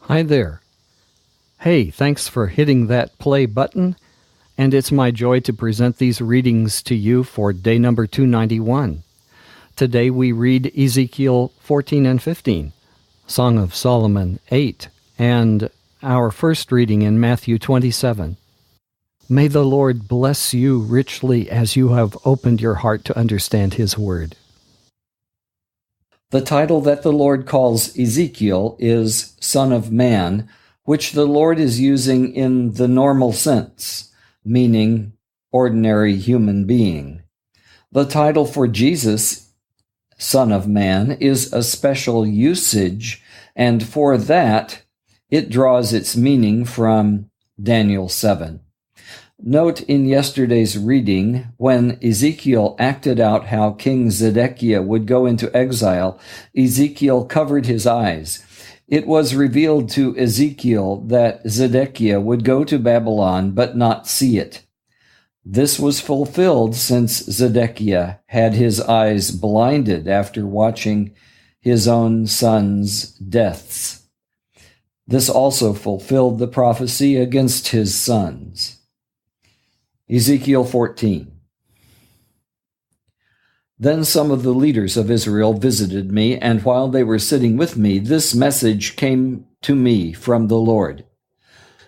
Hi there. Hey, thanks for hitting that play button, and it's my joy to present these readings to you for day number 291. Today we read Ezekiel 14 and 15, Song of Solomon 8, and our first reading in Matthew 27. May the Lord bless you richly as you have opened your heart to understand His Word. The title that the Lord calls Ezekiel is Son of Man, which the Lord is using in the normal sense, meaning ordinary human being. The title for Jesus, Son of Man, is a special usage, and for that, it draws its meaning from Daniel 7. Note in yesterday's reading, when Ezekiel acted out how King Zedekiah would go into exile, Ezekiel covered his eyes. It was revealed to Ezekiel that Zedekiah would go to Babylon but not see it. This was fulfilled since Zedekiah had his eyes blinded after watching his own son's deaths. This also fulfilled the prophecy against his sons. Ezekiel 14. Then some of the leaders of Israel visited me, and while they were sitting with me, this message came to me from the Lord.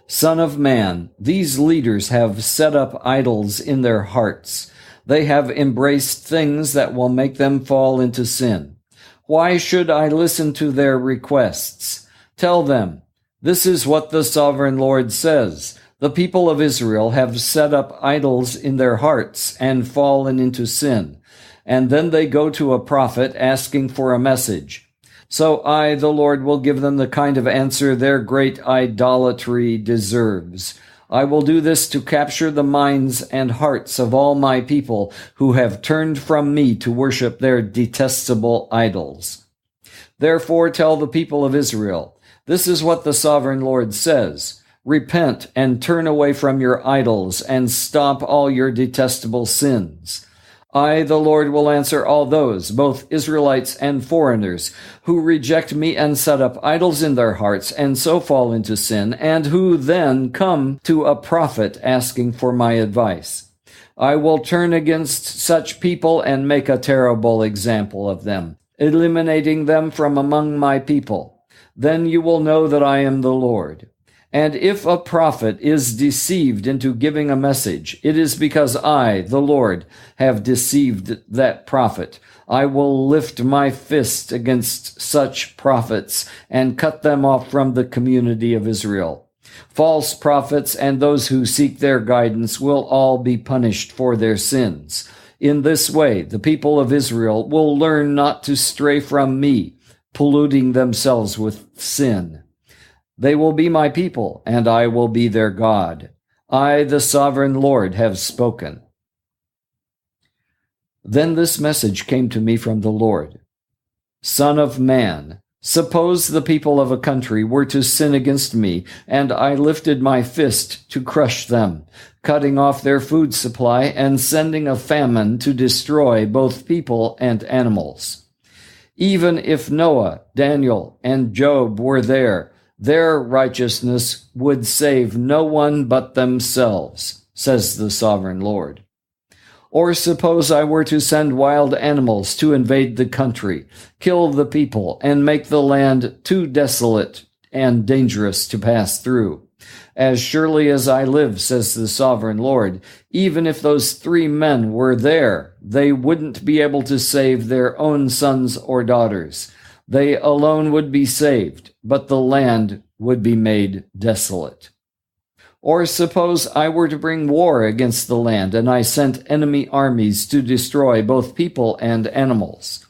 Son of man, these leaders have set up idols in their hearts. They have embraced things that will make them fall into sin. Why should I listen to their requests? Tell them, this is what the sovereign Lord says. The people of Israel have set up idols in their hearts and fallen into sin. And then they go to a prophet asking for a message. So I, the Lord, will give them the kind of answer their great idolatry deserves. I will do this to capture the minds and hearts of all my people who have turned from me to worship their detestable idols. Therefore tell the people of Israel, this is what the sovereign Lord says. Repent and turn away from your idols and stop all your detestable sins. I, the Lord, will answer all those, both Israelites and foreigners, who reject me and set up idols in their hearts and so fall into sin, and who then come to a prophet asking for my advice. I will turn against such people and make a terrible example of them, eliminating them from among my people. Then you will know that I am the Lord. And if a prophet is deceived into giving a message, it is because I, the Lord, have deceived that prophet. I will lift my fist against such prophets and cut them off from the community of Israel. False prophets and those who seek their guidance will all be punished for their sins. In this way, the people of Israel will learn not to stray from me, polluting themselves with sin. They will be my people, and I will be their God. I, the sovereign Lord, have spoken. Then this message came to me from the Lord. Son of man, suppose the people of a country were to sin against me, and I lifted my fist to crush them, cutting off their food supply and sending a famine to destroy both people and animals. Even if Noah, Daniel, and Job were there, their righteousness would save no one but themselves, says the sovereign Lord. Or suppose I were to send wild animals to invade the country, kill the people, and make the land too desolate and dangerous to pass through. As surely as I live, says the sovereign Lord, even if those 3 men were there, they wouldn't be able to save their own sons or daughters. They alone would be saved, but the land would be made desolate. Or suppose I were to bring war against the land, and I sent enemy armies to destroy both people and animals.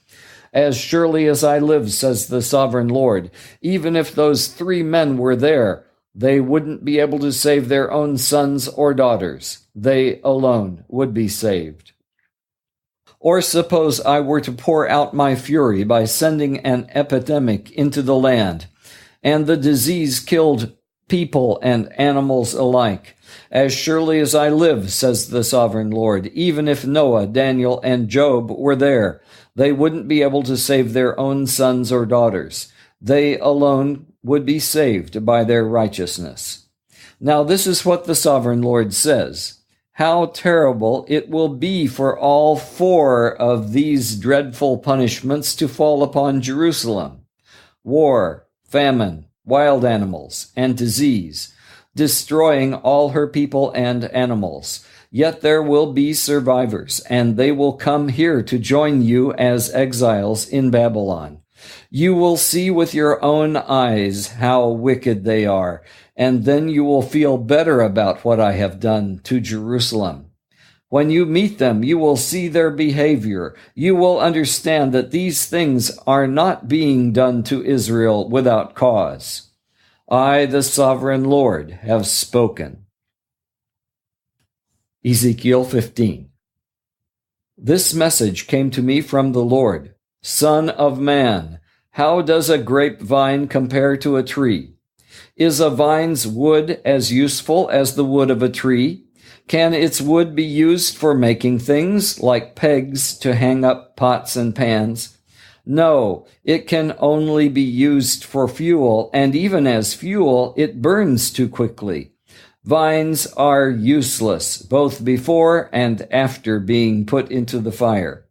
As surely as I live, says the sovereign Lord, even if those 3 men were there, they wouldn't be able to save their own sons or daughters. They alone would be saved. Or suppose I were to pour out my fury by sending an epidemic into the land, and the disease killed people and animals alike. As surely as I live, says the sovereign Lord, even if Noah, Daniel, and Job were there, they wouldn't be able to save their own sons or daughters. They alone would be saved by their righteousness. Now this is what the sovereign Lord says. How terrible it will be for all four of these dreadful punishments to fall upon Jerusalem: war, famine, wild animals, and disease, destroying all her people and animals. Yet there will be survivors, and they will come here to join you as exiles in Babylon. You will see with your own eyes how wicked they are, and then you will feel better about what I have done to Jerusalem. When you meet them, you will see their behavior. You will understand that these things are not being done to Israel without cause. I, the sovereign Lord, have spoken. Ezekiel 15. This message came to me from the Lord. Son of man, how does a grapevine compare to a tree? Is a vine's wood as useful as the wood of a tree? Can its wood be used for making things, like pegs to hang up pots and pans? No, it can only be used for fuel, and even as fuel, it burns too quickly. Vines are useless, both before and after being put into the fire.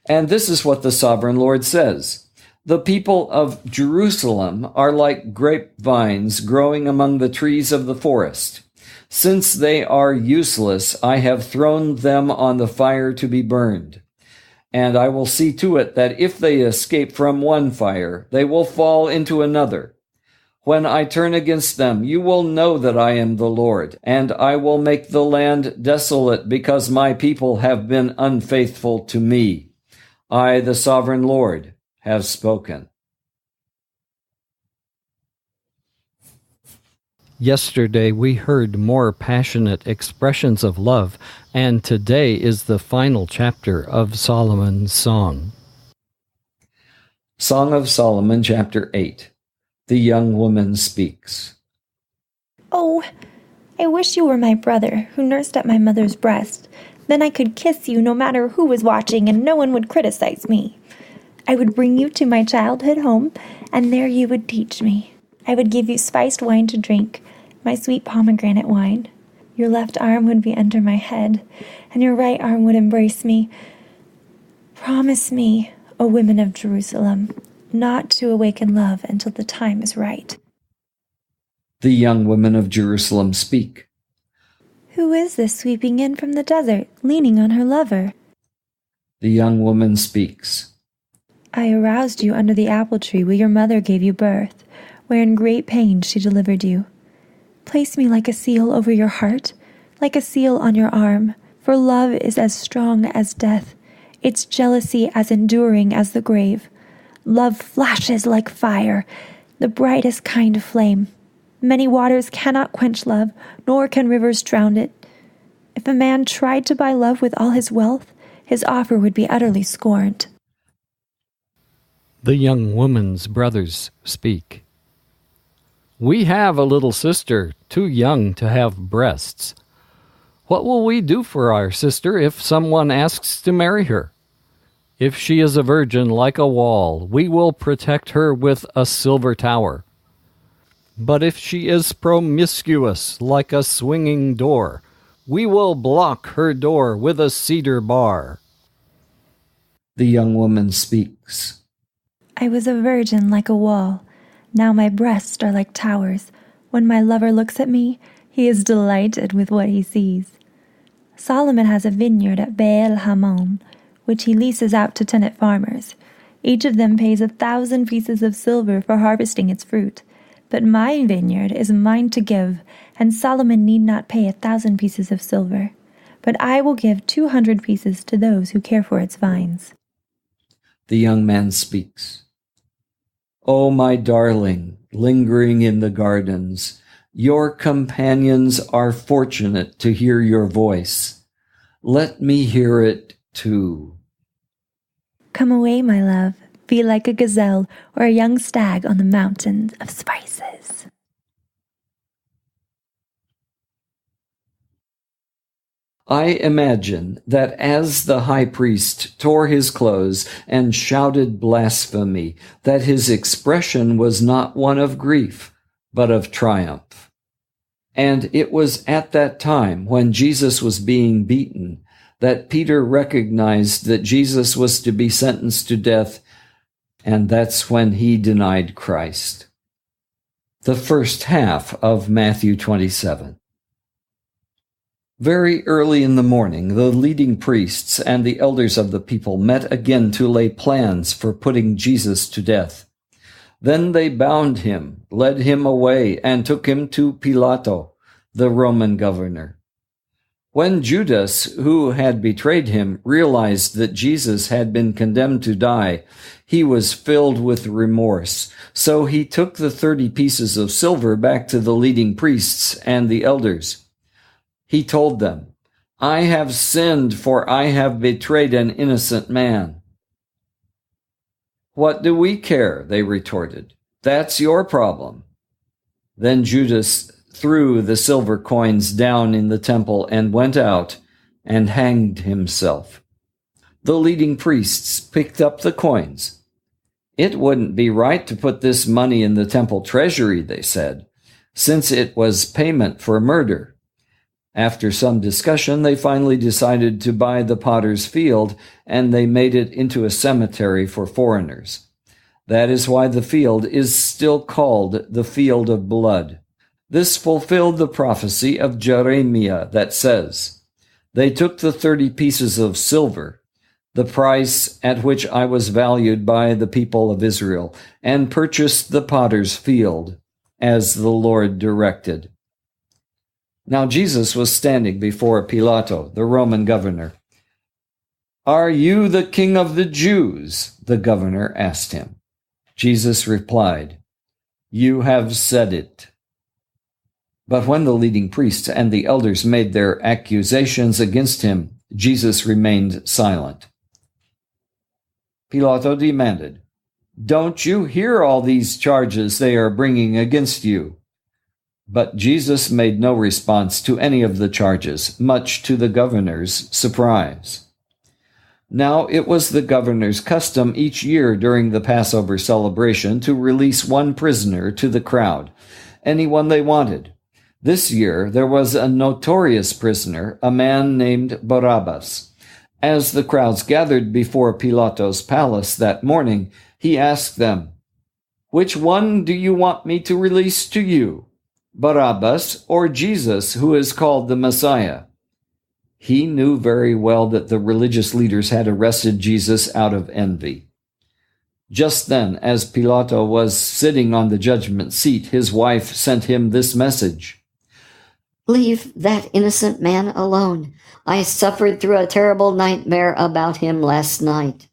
And this is what the sovereign Lord says. The people of Jerusalem are like grapevines growing among the trees of the forest. Since they are useless, I have thrown them on the fire to be burned. And I will see to it that if they escape from one fire, they will fall into another. When I turn against them, you will know that I am the Lord, and I will make the land desolate because my people have been unfaithful to me. I, the sovereign Lord, have spoken. Yesterday we heard more passionate expressions of love, and today is the final chapter of Solomon's Song. Song of Solomon, chapter 8. The young woman speaks. Oh, I wish you were my brother, who nursed at my mother's breast. Then I could kiss you no matter who was watching, and no one would criticize me. I would bring you to my childhood home, and there you would teach me. I would give you spiced wine to drink, my sweet pomegranate wine. Your left arm would be under my head, and your right arm would embrace me. Promise me, O women of Jerusalem, not to awaken love until the time is right. The young women of Jerusalem speak. Who is this sweeping in from the desert, leaning on her lover? The young woman speaks. I aroused you under the apple tree where your mother gave you birth, where in great pain she delivered you. Place me like a seal over your heart, like a seal on your arm, for love is as strong as death, its jealousy as enduring as the grave. Love flashes like fire, the brightest kind of flame. Many waters cannot quench love, nor can rivers drown it. If a man tried to buy love with all his wealth, his offer would be utterly scorned. The young woman's brothers speak. We have a little sister, too young to have breasts. What will we do for our sister if someone asks to marry her? If she is a virgin like a wall, we will protect her with a silver tower. But if she is promiscuous like a swinging door, we will block her door with a cedar bar. The young woman speaks. I was a virgin like a wall. Now my breasts are like towers. When my lover looks at me, he is delighted with what he sees. Solomon has a vineyard at Baal Hamon, which he leases out to tenant farmers. Each of them pays 1,000 pieces of silver for harvesting its fruit. But my vineyard is mine to give, and Solomon need not pay 1,000 pieces of silver. But I will give 200 pieces to those who care for its vines. The young man speaks. O my darling, lingering in the gardens, your companions are fortunate to hear your voice. Let me hear it too. Come away, my love. Be like a gazelle or a young stag on the mountains of spices. I imagine that as the high priest tore his clothes and shouted blasphemy, that his expression was not one of grief, but of triumph. And it was at that time, when Jesus was being beaten, that Peter recognized that Jesus was to be sentenced to death, and that's when he denied Christ. The first half of Matthew 27. Very early in the morning, the leading priests and the elders of the people met again to lay plans for putting Jesus to death. Then they bound him, led him away, and took him to Pilato, the Roman governor. When Judas, who had betrayed him, realized that Jesus had been condemned to die, he was filled with remorse. So he took the 30 pieces of silver back to the leading priests and the elders. He told them, "I have sinned, for I have betrayed an innocent man." "What do we care?" they retorted. "That's your problem." Then Judas threw the silver coins down in the temple and went out and hanged himself. The leading priests picked up the coins. "It wouldn't be right to put this money in the temple treasury," they said, "since it was payment for murder." After some discussion, they finally decided to buy the potter's field, and they made it into a cemetery for foreigners. That is why the field is still called the Field of Blood. This fulfilled the prophecy of Jeremiah that says, "They took the 30 pieces of silver, the price at which I was valued by the people of Israel, and purchased the potter's field, as the Lord directed." Now Jesus was standing before Pilato, the Roman governor. "Are you the king of the Jews?" the governor asked him. Jesus replied, "You have said it." But when the leading priests and the elders made their accusations against him, Jesus remained silent. Pilato demanded, "Don't you hear all these charges they are bringing against you?" But Jesus made no response to any of the charges, much to the governor's surprise. Now it was the governor's custom each year during the Passover celebration to release one prisoner to the crowd, anyone they wanted. This year there was a notorious prisoner, a man named Barabbas. As the crowds gathered before Pilato's palace that morning, he asked them, "Which one do you want me to release to you? Barabbas or Jesus, who is called the Messiah?" He knew very well that the religious leaders had arrested Jesus out of envy. Just then, as Pilato was sitting on the judgment seat, his wife sent him this message: "Leave that innocent man alone. I suffered through a terrible nightmare about him last night."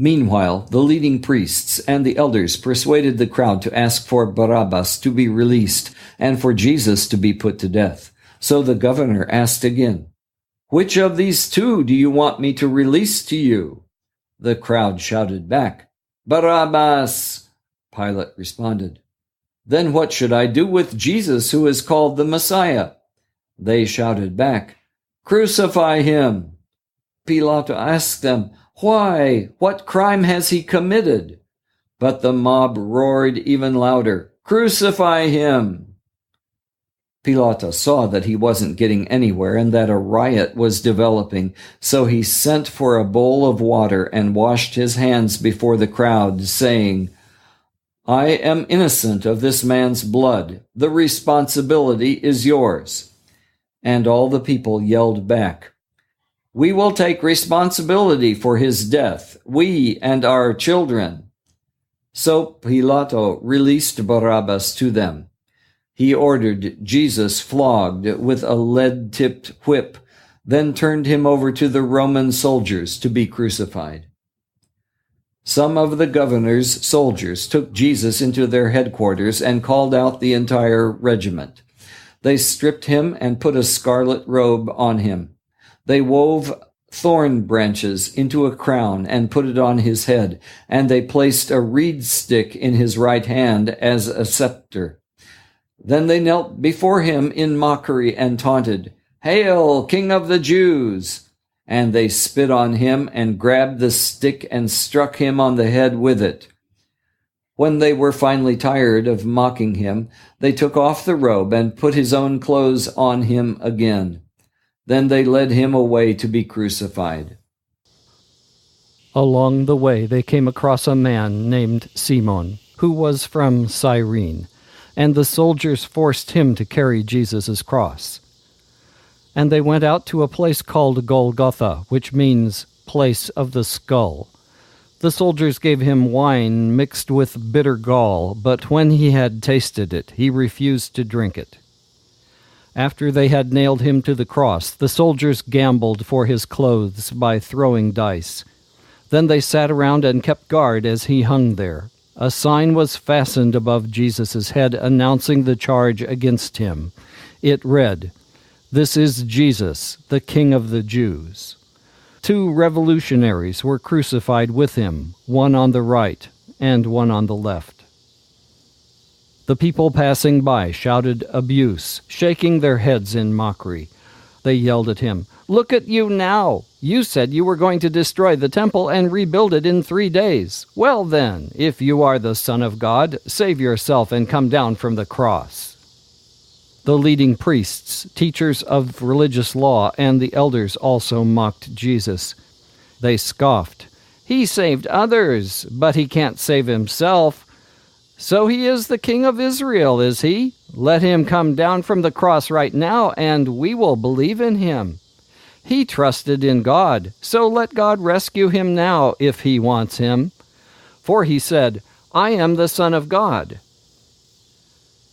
Meanwhile, the leading priests and the elders persuaded the crowd to ask for Barabbas to be released and for Jesus to be put to death. So the governor asked again, "Which of these two do you want me to release to you?" The crowd shouted back, "Barabbas!" Pilate responded, "Then what should I do with Jesus, who is called the Messiah?" They shouted back, "Crucify him!" Pilate asked them, "Why? What crime has he committed?" But the mob roared even louder, "Crucify him!" Pilate saw that he wasn't getting anywhere and that a riot was developing, so he sent for a bowl of water and washed his hands before the crowd, saying, "I am innocent of this man's blood. The responsibility is yours." And all the people yelled back, "We will take responsibility for his death, we and our children." So Pilate released Barabbas to them. He ordered Jesus flogged with a lead-tipped whip, then turned him over to the Roman soldiers to be crucified. Some of the governor's soldiers took Jesus into their headquarters and called out the entire regiment. They stripped him and put a scarlet robe on him. They wove thorn branches into a crown and put it on his head, and they placed a reed stick in his right hand as a scepter. Then they knelt before him in mockery and taunted, "Hail, King of the Jews!" And they spit on him and grabbed the stick and struck him on the head with it. When they were finally tired of mocking him, they took off the robe and put his own clothes on him again. Then they led him away to be crucified. Along the way they came across a man named Simon, who was from Cyrene, and the soldiers forced him to carry Jesus' cross. And they went out to a place called Golgotha, which means place of the skull. The soldiers gave him wine mixed with bitter gall, but when he had tasted it, he refused to drink it. After they had nailed him to the cross, the soldiers gambled for his clothes by throwing dice. Then they sat around and kept guard as he hung there. A sign was fastened above Jesus' head announcing the charge against him. It read, "This is Jesus, the King of the Jews." 2 revolutionaries were crucified with him, one on the right and one on the left. The people passing by shouted abuse, shaking their heads in mockery. They yelled at him, "Look at you now! You said you were going to destroy the temple and rebuild it in 3 days. Well then, if you are the Son of God, save yourself and come down from the cross." The leading priests, teachers of religious law, and the elders also mocked Jesus. They scoffed, "He saved others, but he can't save himself. So he is the King of Israel, is he? Let him come down from the cross right now, and we will believe in him. He trusted in God, so let God rescue him now if he wants him. For he said, 'I am the Son of God.'"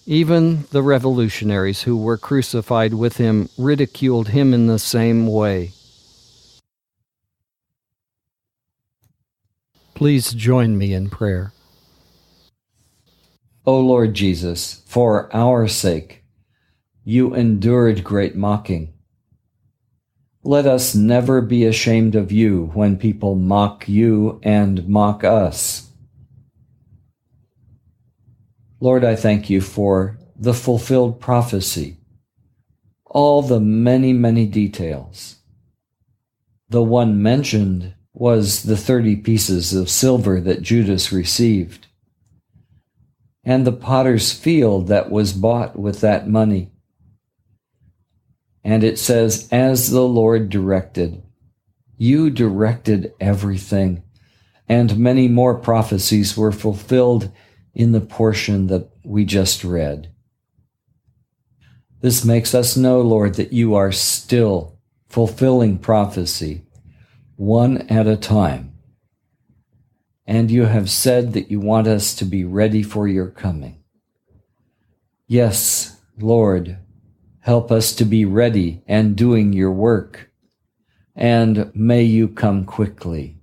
Even the revolutionaries who were crucified with him ridiculed him in the same way. Please join me in prayer. O Lord Jesus, for our sake, you endured great mocking. Let us never be ashamed of you when people mock you and mock us. Lord, I thank you for the fulfilled prophecy, all the many, many details. The one mentioned was the 30 pieces of silver that Judas received, and the potter's field that was bought with that money. And it says, as the Lord directed. You directed everything, and many more prophecies were fulfilled in the portion that we just read. This makes us know, Lord, that you are still fulfilling prophecy, one at a time. And you have said that you want us to be ready for your coming. Yes, Lord, help us to be ready and doing your work, and may you come quickly.